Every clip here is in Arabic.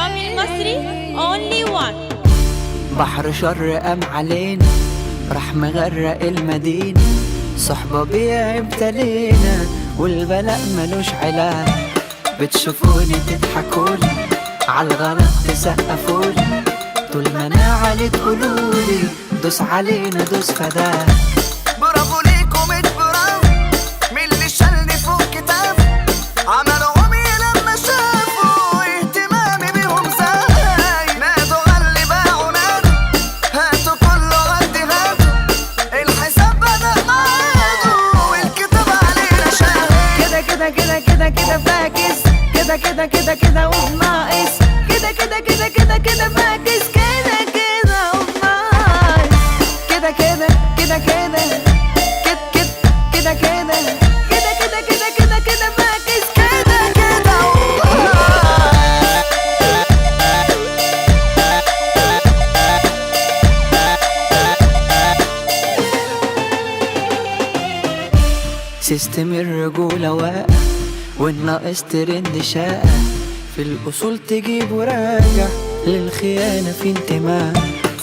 رامي المصري only one. بحر شر قام علينا راح مغرق المدينة، صحبة بيها ابتلينا والبلاء ملوش علاج. بتشوفوني تضحكولي عالغلط تسقفولي، طول ما انا علي تقولولي دوس علينا دوس فداك. برافو ليكم برافو من اللي شالني فوق كتاف، عملوا عمي لما شافوا اهتمامي بيهم زاي. نادوا غلي باعوا نادوا هاتوا كله غدي هاتوا، الحساب بدأ معادوا والكتاب علينا شاهد. كده كده كده كده كده فاكس، كده كده كده كده وبناقص، كده كده كده كده كده فاكس، كده كده وبناقص، كده كده كده كده كده كده كده كده كده كده كده كده فاكس، كده كده سيستم الرجولة واقع والناقص ترند شائع، في الأصول تجيب وراجع للخيانة في انتماء.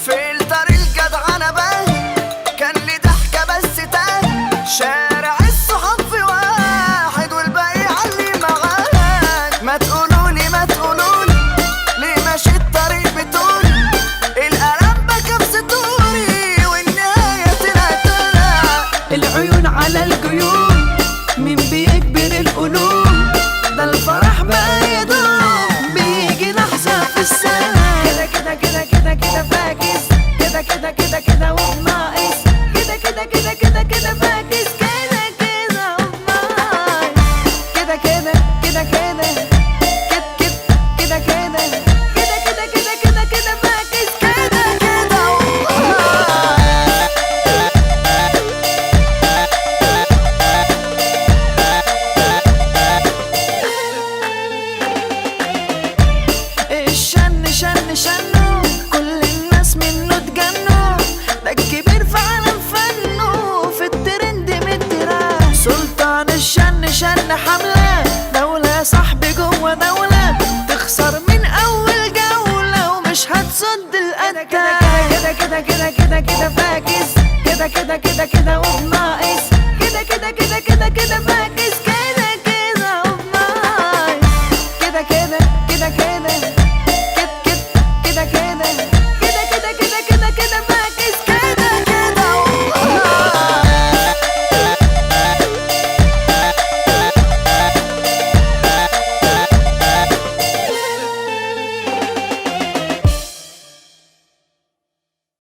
فلتر الجدعنة باين كان لي ضحكة بس تاني، شارع الصحاب في واحد والباقي علي معاك. ما تقولولي ما تقولولي ليه ماشي الطريق بتقولي، القلم بكى بستوري والنهاية طلع. العيون على الجيوب مين بيكبر القلوب، ده الفرح بقى يدوم بيجي لحظة في السنة. كده كده كده كده كده فاكس، كده كده كده كده وبناقص، كده كده كده كده كده فاكس، كده كده وبناقص، كده كده كده كده كده كده كده كده كده كده كده فاكس، كده كده الشن شن شنو كل الناس منه اتجنوا، ده الكبير في عالم فنه في الترند متراك. سلطان الشن شن حملة دولة يا صاحبي جوه دولة، تخسر من أول جولة ومش هتصد القتة. كده كده كده كده كده فاكس، كده كده كده كده وبناقص، كده كده كده كده كده فاكس، كده كده وبناقص، كده كده كده كده